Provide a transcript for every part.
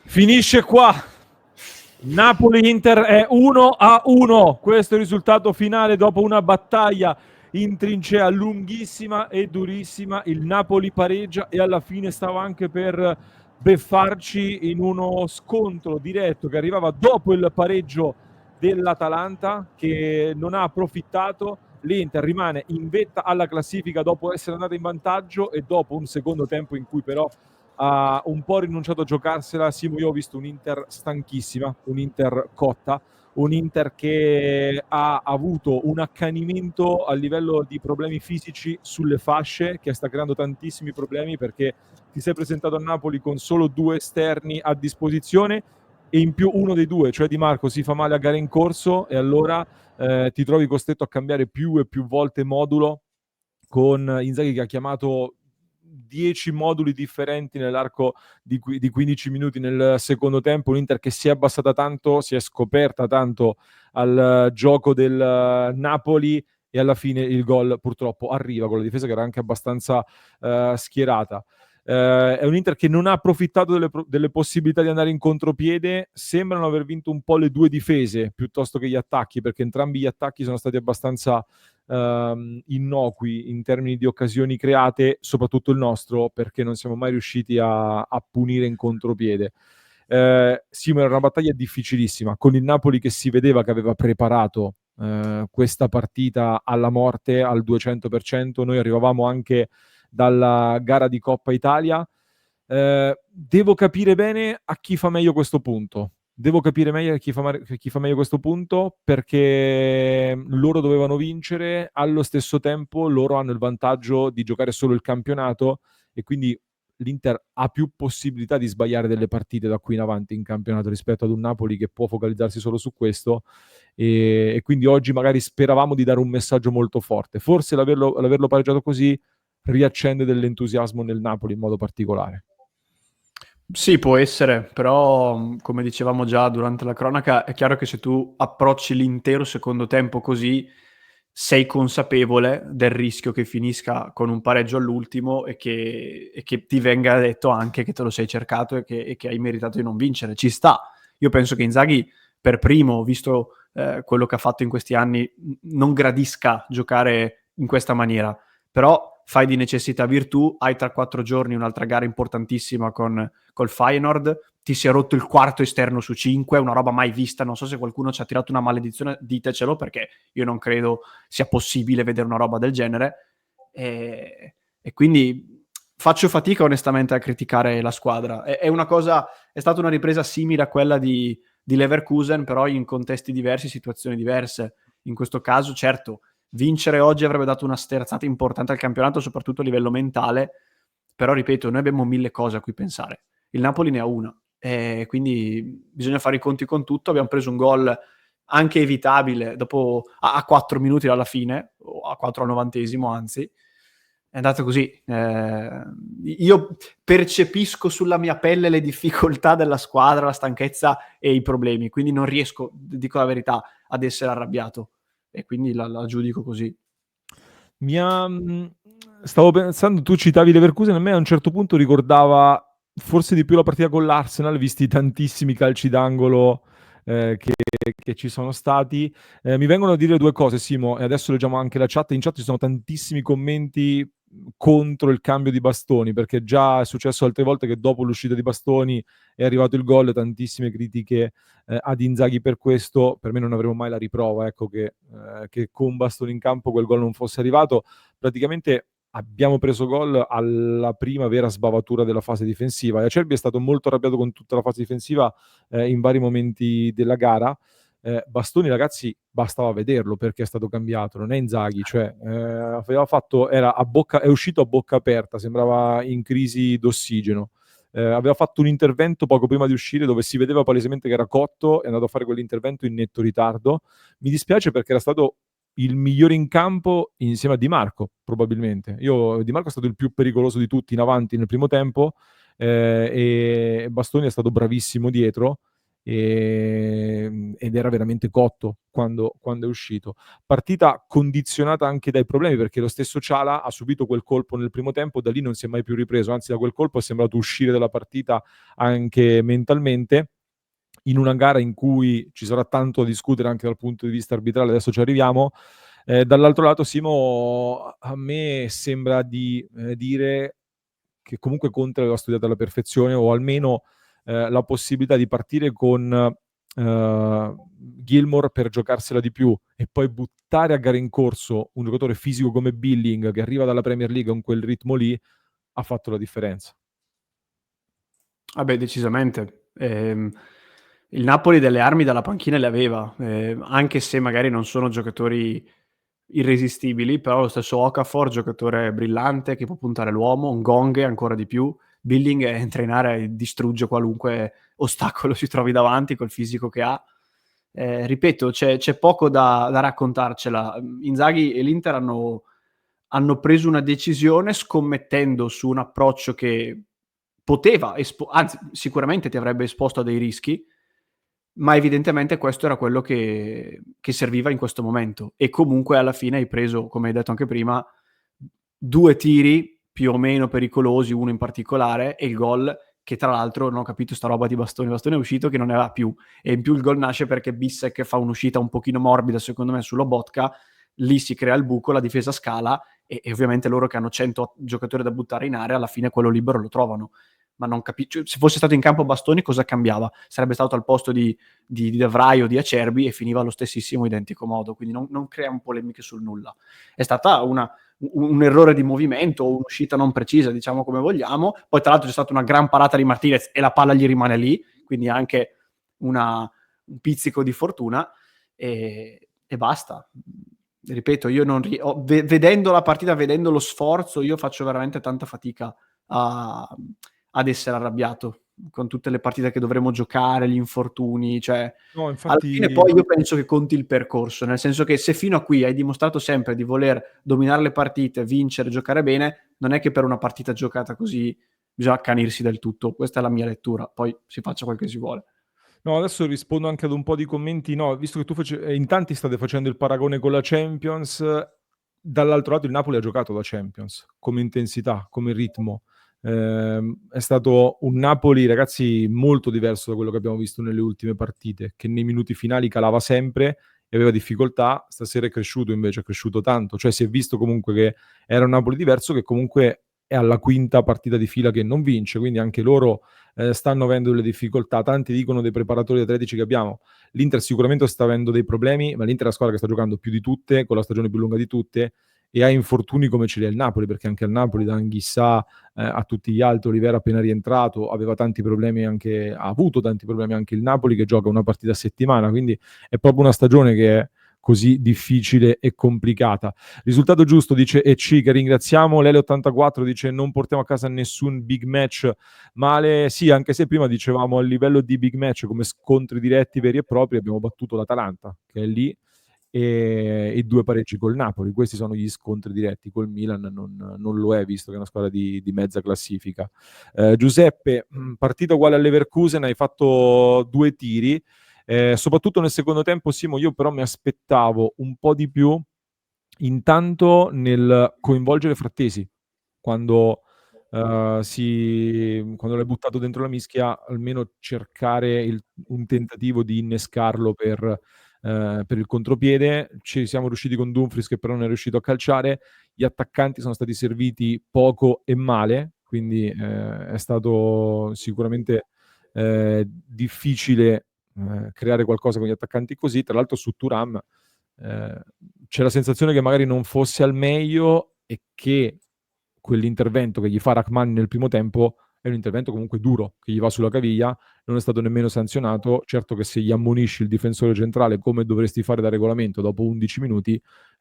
Finisce qua. Napoli-Inter è 1-1. Questo è il risultato finale dopo una battaglia in trincea lunghissima e durissima. Il Napoli pareggia e alla fine stava anche per beffarci in uno scontro diretto che arrivava dopo il pareggio dell'Atalanta, che non ha approfittato. L'Inter rimane in vetta alla classifica dopo essere andata in vantaggio e dopo un secondo tempo in cui però ha un po' rinunciato a giocarsela. Simo, io ho visto un'Inter stanchissima, un'Inter cotta, un'Inter che ha avuto un accanimento a livello di problemi fisici sulle fasce, che sta creando tantissimi problemi, perché ti sei presentato a Napoli con solo 2 esterni a disposizione e in più uno dei 2, cioè Di Marco, si fa male a gare in corso e allora ti trovi costretto a cambiare più e più volte modulo, con Inzaghi che ha chiamato 10 moduli differenti nell'arco di 15 minuti nel secondo tempo. Un'Inter che si è abbassata tanto, si è scoperta tanto al gioco del Napoli e alla fine il gol purtroppo arriva con la difesa che era anche abbastanza schierata. È un Inter che non ha approfittato delle possibilità di andare in contropiede. Sembrano aver vinto un po' le 2 difese piuttosto che gli attacchi, perché entrambi gli attacchi sono stati abbastanza innocui in termini di occasioni create, soprattutto il nostro, perché non siamo mai riusciti a punire in contropiede. Sì, ma era una battaglia difficilissima, con il Napoli che si vedeva che aveva preparato questa partita alla morte al 200%. Noi arrivavamo anche dalla gara di Coppa Italia. Devo capire bene a chi fa meglio questo punto. Devo capire meglio chi fa meglio questo punto, perché loro dovevano vincere, allo stesso tempo loro hanno il vantaggio di giocare solo il campionato e quindi l'Inter ha più possibilità di sbagliare delle partite da qui in avanti in campionato rispetto ad un Napoli che può focalizzarsi solo su questo, e quindi oggi magari speravamo di dare un messaggio molto forte. Forse l'averlo pareggiato così riaccende dell'entusiasmo nel Napoli in modo particolare. Sì, può essere, però come dicevamo già durante la cronaca, è chiaro che se tu approcci l'intero secondo tempo così, sei consapevole del rischio che finisca con un pareggio all'ultimo e che ti venga detto anche che te lo sei cercato e che hai meritato di non vincere. Ci sta. Io penso che Inzaghi, per primo, visto quello che ha fatto in questi anni, non gradisca giocare in questa maniera. Però fai di necessità virtù, hai tra 4 giorni un'altra gara importantissima col Feyenoord, ti si è rotto il quarto esterno su 5, una roba mai vista. Non so se qualcuno ci ha tirato una maledizione, ditecelo, perché io non credo sia possibile vedere una roba del genere, e quindi faccio fatica onestamente a criticare la squadra. È una cosa, è stata una ripresa simile a quella di Leverkusen, però in contesti diversi, situazioni diverse. In questo caso, certo, vincere oggi avrebbe dato una sterzata importante al campionato, soprattutto a livello mentale, però ripeto, noi abbiamo 1000 cose a cui pensare. Il Napoli ne ha una, quindi bisogna fare i conti con tutto. Abbiamo preso un gol anche evitabile dopo a 4 minuti dalla fine, o a 4 al 90esimo, anzi. È andato così. Io percepisco sulla mia pelle le difficoltà della squadra, la stanchezza e i problemi, quindi non riesco, dico la verità, ad essere arrabbiato, e quindi la giudico così. Stavo pensando, tu citavi Leverkusen, a me a un certo punto ricordava forse di più la partita con l'Arsenal, visti i tantissimi calci d'angolo che ci sono stati. Mi vengono a dire 2 cose, Simo, e adesso leggiamo anche la chat. In chat ci sono tantissimi commenti contro il cambio di Bastoni, perché già è successo altre volte che dopo l'uscita di Bastoni è arrivato il gol, tantissime critiche ad Inzaghi per questo. Per me non avremo mai la riprova, ecco, che con Bastoni in campo quel gol non fosse arrivato. Praticamente abbiamo preso gol alla prima vera sbavatura della fase difensiva e Acerbi è stato molto arrabbiato con tutta la fase difensiva in vari momenti della gara. Bastoni, ragazzi, bastava vederlo perché è stato cambiato, non è Inzaghi, cioè aveva fatto, è uscito a bocca aperta, sembrava in crisi d'ossigeno. Aveva fatto un intervento poco prima di uscire dove si vedeva palesemente che era cotto, è andato a fare quell'intervento in netto ritardo. Mi dispiace perché era stato il migliore in campo insieme a Di Marco, probabilmente. Di Marco è stato il più pericoloso di tutti in avanti nel primo tempo, e Bastoni è stato bravissimo dietro. ed era veramente cotto quando è uscito. Partita condizionata anche dai problemi, perché lo stesso Ciala ha subito quel colpo nel primo tempo, da lì non si è mai più ripreso, anzi da quel colpo è sembrato uscire dalla partita anche mentalmente, in una gara in cui ci sarà tanto da discutere anche dal punto di vista arbitrale, adesso ci arriviamo. Dall'altro lato, Simo, a me sembra di dire che comunque Conte aveva studiato alla perfezione, o almeno la possibilità di partire con Gilmour per giocarsela di più e poi buttare a gara in corso un giocatore fisico come Billing che arriva dalla Premier League con quel ritmo lì, ha fatto la differenza. Vabbè, decisamente. Il Napoli delle armi dalla panchina le aveva, anche se magari non sono giocatori irresistibili, però lo stesso Okafor, giocatore brillante che può puntare l'uomo, un Gong ancora di più, Billing entra in area e distrugge qualunque ostacolo si trovi davanti col fisico che ha. Ripeto, c'è poco da raccontarcela. Inzaghi e l'Inter hanno preso una decisione scommettendo su un approccio che poteva, anzi sicuramente ti avrebbe esposto a dei rischi, ma evidentemente questo era quello che serviva in questo momento. E comunque alla fine hai preso, come hai detto anche prima, 2 tiri più o meno pericolosi, uno in particolare, e il gol che tra l'altro non ho capito sta roba di Bastoni è uscito che non ne aveva più, e in più il gol nasce perché Bissek fa un'uscita un pochino morbida secondo me sulla Lobotka, lì si crea il buco, la difesa scala e ovviamente loro che hanno 100 giocatori da buttare in area alla fine quello libero lo trovano, ma non capisco, se fosse stato in campo Bastoni cosa cambiava? Sarebbe stato al posto di De Vrij o di Acerbi e finiva allo stessissimo identico modo, quindi non creiamo polemiche sul nulla. È stata un errore di movimento, un'uscita non precisa, diciamo come vogliamo. Poi tra l'altro c'è stata una gran parata di Martinez e la palla gli rimane lì, quindi anche un pizzico di fortuna e basta. Ripeto, io non vedendo la partita, vedendo lo sforzo, io faccio veramente tanta fatica ad essere arrabbiato con tutte le partite che dovremo giocare, gli infortuni, cioè No, alla fine infatti, poi io penso che conti il percorso, nel senso che se fino a qui hai dimostrato sempre di voler dominare le partite, vincere, giocare bene, non è che per una partita giocata così bisogna accanirsi del tutto. Questa è la mia lettura, poi si faccia quel che si vuole. no, adesso rispondo anche ad un po' di commenti. No, visto che in tanti state facendo il paragone con la Champions, dall'altro lato il Napoli ha giocato la Champions come intensità, come ritmo. È stato un Napoli, ragazzi, molto diverso da quello che abbiamo visto nelle ultime partite, che nei minuti finali calava sempre e aveva difficoltà. Stasera è cresciuto invece, è cresciuto tanto. Cioè si è visto comunque che era un Napoli diverso, che comunque è alla quinta partita di fila che non vince, quindi anche loro stanno avendo delle difficoltà. Tanti dicono dei preparatori atletici che abbiamo. L'Inter sicuramente sta avendo dei problemi, ma l'Inter è la squadra che sta giocando più di tutte, con la stagione più lunga di tutte, e ha infortuni come ce li ha il Napoli, perché anche al Napoli, da Anghissà a tutti gli altri, Olivera appena rientrato, aveva tanti problemi anche, ha avuto tanti problemi anche il Napoli, che gioca una partita a settimana, quindi è proprio una stagione che è così difficile e complicata. Risultato giusto, dice EC, che ringraziamo. Lele84 dice non portiamo a casa nessun big match male. Sì, anche se prima dicevamo a livello di big match come scontri diretti veri e propri abbiamo battuto l'Atalanta, che è lì, e 2 pareggi col Napoli. Questi sono gli scontri diretti. Col Milan non lo è, visto che è una squadra di mezza classifica. Giuseppe, partita uguale al Leverkusen, hai fatto 2 tiri. Soprattutto nel secondo tempo, Simo, io però mi aspettavo un po' di più intanto nel coinvolgere Frattesi quando, quando l'hai buttato dentro la mischia, almeno cercare un tentativo di innescarlo per il contropiede. Ci siamo riusciti con Dumfries, che però non è riuscito a calciare. Gli attaccanti sono stati serviti poco e male, quindi è stato sicuramente difficile creare qualcosa con gli attaccanti così. Tra l'altro su Thuram c'è la sensazione che magari non fosse al meglio e che quell'intervento che gli fa Rachmani nel primo tempo è un intervento comunque duro, che gli va sulla caviglia, non è stato nemmeno sanzionato. Certo che se gli ammonisci il difensore centrale come dovresti fare da regolamento dopo 11 minuti,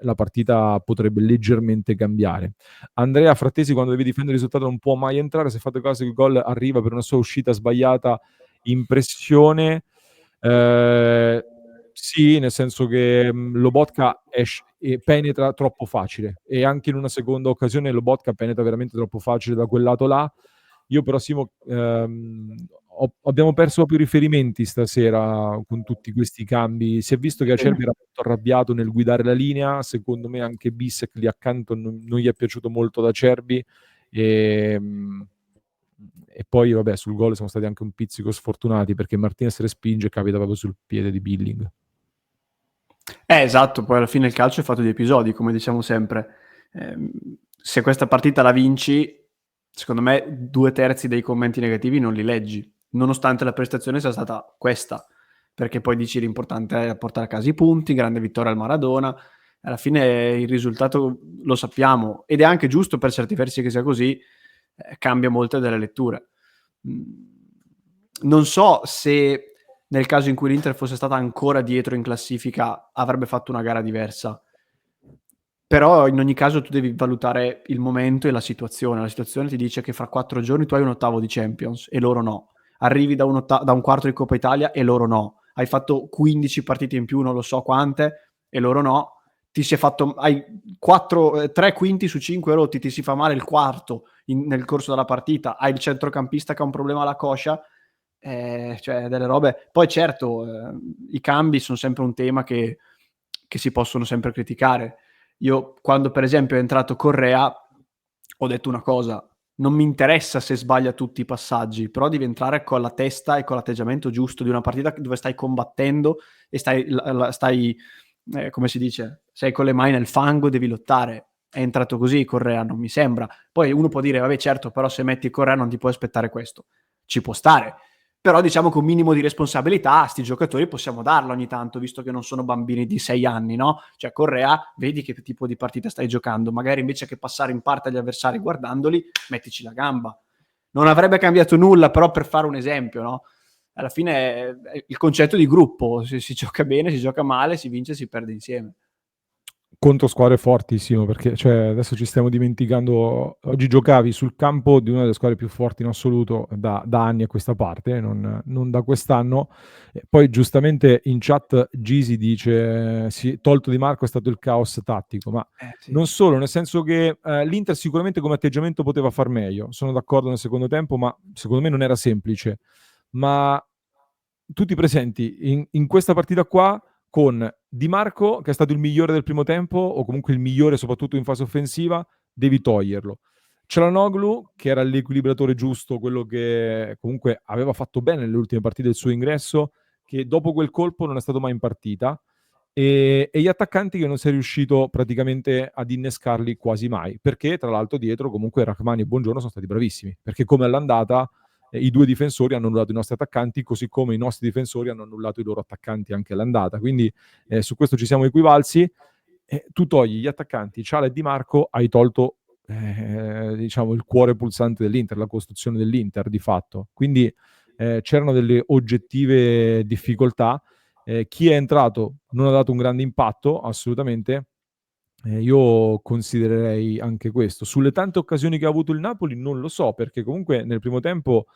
la partita potrebbe leggermente cambiare. Andrea Frattesi, quando deve difendere il risultato, non può mai entrare. Se fate caso, il gol arriva per una sua uscita sbagliata in pressione. Sì, nel senso che Lobotka penetra troppo facile, e anche in una seconda occasione Lobotka penetra veramente troppo facile da quel lato là. Io però, Simo, abbiamo perso proprio i riferimenti stasera con tutti questi cambi. Si è visto che Acerbi era molto arrabbiato nel guidare la linea, secondo me anche Bissek lì accanto non gli è piaciuto molto da Acerbi, e poi vabbè, sul gol siamo stati anche un pizzico sfortunati perché Martinez respinge e capita proprio sul piede di Billing. Esatto, poi alla fine il calcio è fatto di episodi, come diciamo sempre. Se questa partita la vinci, secondo me 2/3 dei commenti negativi non li leggi, nonostante la prestazione sia stata questa, perché poi dici l'importante è portare a casa i punti, grande vittoria al Maradona, alla fine il risultato lo sappiamo, ed è anche giusto per certi versi che sia così, cambia molte delle letture. Non so se nel caso in cui l'Inter fosse stata ancora dietro in classifica avrebbe fatto una gara diversa, però in ogni caso tu devi valutare il momento e la situazione ti dice che fra 4 giorni tu hai un ottavo di Champions e loro no, arrivi da un quarto di Coppa Italia e loro no, hai fatto 15 partite in più, non lo so quante, e loro no, hai 3 quinti su 5 rotti, ti si fa male il quarto nel corso della partita, hai il centrocampista che ha un problema alla coscia, cioè delle robe. Poi certo, i cambi sono sempre un tema che si possono sempre criticare. Io quando per esempio è entrato Correa ho detto una cosa: non mi interessa se sbaglia tutti i passaggi, però devi entrare con la testa e con l'atteggiamento giusto di una partita dove stai combattendo e stai come si dice, sei con le mani nel fango, devi lottare. È entrato così Correa, non mi sembra. Poi uno può dire vabbè, certo, però se metti Correa non ti puoi aspettare questo, ci può stare, però diciamo che un minimo di responsabilità a sti giocatori possiamo darla ogni tanto, visto che non sono bambini di 6 anni, no? Cioè Correa, vedi che tipo di partita stai giocando, magari invece che passare in parte agli avversari guardandoli, mettici la gamba. Non avrebbe cambiato nulla, però per fare un esempio, no? Alla fine è il concetto di gruppo, se si gioca bene, si gioca male, si vince, si perde insieme. Contro squadre fortissimo, perché cioè, adesso ci stiamo dimenticando, oggi giocavi sul campo di una delle squadre più forti in assoluto da anni a questa parte, non da quest'anno. E poi giustamente in chat Gisi dice sì, tolto Di Marco è stato il caos tattico, ma Sì. non solo, nel senso che l'Inter sicuramente come atteggiamento poteva far meglio, sono d'accordo nel secondo tempo, ma secondo me non era semplice. Ma tutti presenti in questa partita qua con Di Marco, che è stato il migliore del primo tempo, o comunque il migliore soprattutto in fase offensiva, devi toglierlo. Çalhanoğlu, che era l'equilibratore giusto, quello che comunque aveva fatto bene nelle ultime partite del suo ingresso, che dopo quel colpo non è stato mai in partita, e gli attaccanti che non sei riuscito praticamente ad innescarli quasi mai, perché tra l'altro dietro comunque Rachmani e Buongiorno sono stati bravissimi, perché come all'andata i due difensori hanno annullato i nostri attaccanti, così come i nostri difensori hanno annullato i loro attaccanti anche all'andata. Quindi su questo ci siamo equivalsi. Tu togli gli attaccanti Ciala e Di Marco, hai tolto diciamo il cuore pulsante dell'Inter, la costruzione dell'Inter di fatto. Quindi c'erano delle oggettive difficoltà. Chi è entrato non ha dato un grande impatto, assolutamente. Io considererei anche questo. Sulle tante occasioni che ha avuto il Napoli non lo so, perché comunque nel primo tempo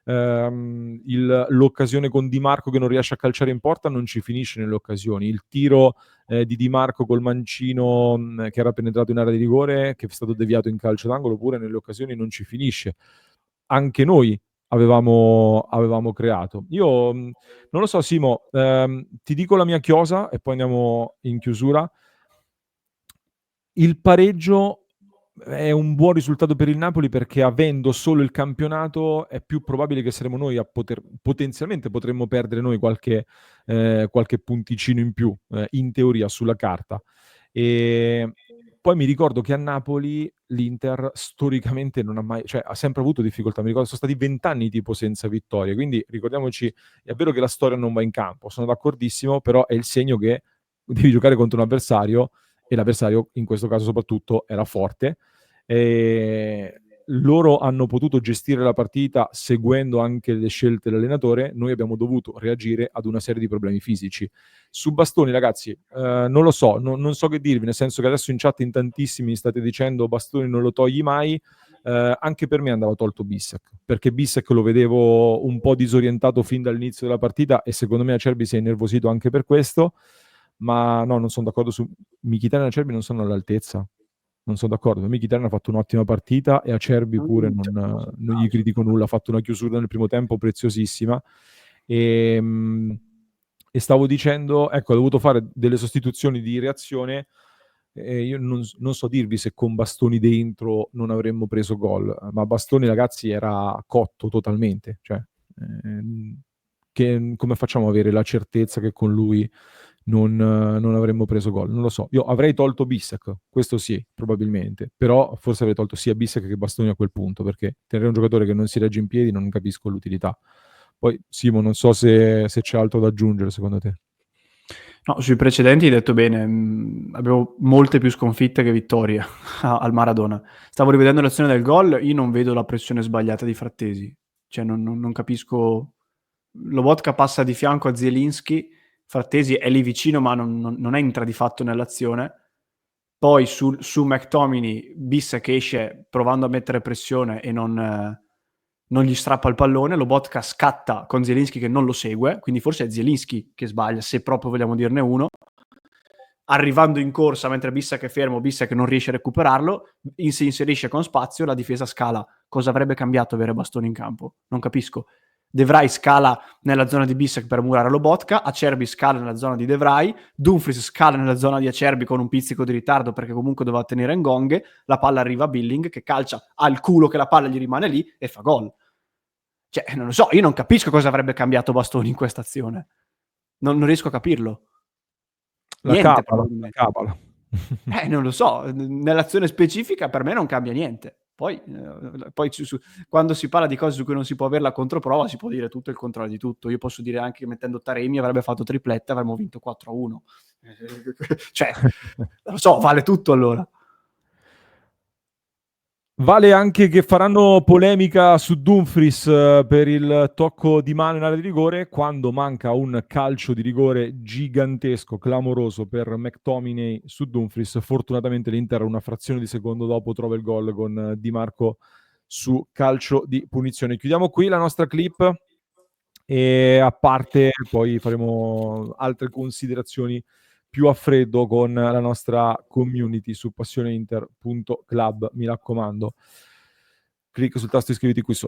l'occasione con Di Marco che non riesce a calciare in porta non ci finisce nelle occasioni. Il tiro di Di Marco col mancino che era penetrato in area di rigore, che è stato deviato in calcio d'angolo, pure nelle occasioni non ci finisce. Anche noi avevamo creato. Io non lo so, Simo, ti dico la mia chiosa e poi andiamo in chiusura. Il pareggio è un buon risultato per il Napoli perché avendo solo il campionato è più probabile che saremo noi a potenzialmente potremmo perdere noi qualche punticino in più, in teoria sulla carta. E poi mi ricordo che a Napoli l'Inter storicamente non ha mai, cioè ha sempre avuto difficoltà. Mi ricordo sono stati 20 anni tipo senza vittorie, quindi ricordiamoci, è vero che la storia non va in campo, sono d'accordissimo, però è il segno che devi giocare contro un avversario e l'avversario in questo caso soprattutto era forte. E loro hanno potuto gestire la partita seguendo anche le scelte dell'allenatore, noi abbiamo dovuto reagire ad una serie di problemi fisici. Su Bastoni, ragazzi, non lo so, non so che dirvi, nel senso che adesso in chat in tantissimi state dicendo Bastoni non lo togli mai, anche per me andava tolto Bissek, perché Bissek lo vedevo un po' disorientato fin dall'inizio della partita e secondo me Acerbi si è innervosito anche per questo, ma no, non sono d'accordo su Mkhitaryan e Acerbi, non sono all'altezza. non sono d'accordo. Mkhitaryan ha fatto un'ottima partita e Acerbi pure non gli critico nulla, ha fatto una chiusura nel primo tempo preziosissima. E stavo dicendo, ecco, ho dovuto fare delle sostituzioni di reazione. Io non so dirvi se con Bastoni dentro non avremmo preso gol, ma Bastoni, ragazzi, era cotto totalmente. Cioè, come facciamo ad avere la certezza che con lui non avremmo preso gol? Non lo so. Io avrei tolto Bissek, questo sì, probabilmente, però forse avrei tolto sia Bissek che Bastoni a quel punto, perché tenere un giocatore che non si regge in piedi non capisco l'utilità. Poi, Simo, non so se c'è altro da aggiungere secondo te. No, sui precedenti hai detto bene, avevo molte più sconfitte che vittorie al Maradona. Stavo rivedendo l'azione del gol, io non vedo la pressione sbagliata di Frattesi, cioè non capisco. Lobotka passa di fianco a Zielinski, Frattesi è lì vicino ma non entra di fatto nell'azione. Poi su McTominay, Bissek esce provando a mettere pressione e non gli strappa il pallone, Lobotka scatta con Zielinski che non lo segue, quindi forse è Zielinski che sbaglia, se proprio vogliamo dirne uno. Arrivando in corsa mentre Bissek è fermo, Bissek non riesce a recuperarlo, si inserisce con spazio, la difesa scala. Cosa avrebbe cambiato avere Bastoni in campo? Non capisco. De Vrij scala nella zona di Bissek per murare Lobotka, Acerbi scala nella zona di De Vrij, Dumfries scala nella zona di Acerbi con un pizzico di ritardo perché comunque doveva tenere Ngong, la palla arriva a Billing che calcia al culo che la palla gli rimane lì e fa gol. Cioè, non lo so, io non capisco cosa avrebbe cambiato Bastoni in questa azione. Non riesco a capirlo. Niente, La capala. non lo so, nell'azione specifica per me non cambia niente. Poi quando si parla di cose su cui non si può avere la controprova, si può dire tutto il contrario di tutto. Io posso dire anche che mettendo Taremi avrebbe fatto tripletta, avremmo vinto 4-1. Cioè, non lo so, vale tutto allora. Vale anche che faranno polemica su Dumfries per il tocco di mano in area di rigore quando manca un calcio di rigore gigantesco, clamoroso per McTominay su Dumfries. Fortunatamente l'Inter una frazione di secondo dopo trova il gol con Di Marco su calcio di punizione. Chiudiamo qui la nostra clip e a parte poi faremo altre considerazioni più a freddo con la nostra community su passioneinter.club, mi raccomando. Clicca sul tasto iscriviti qui sotto.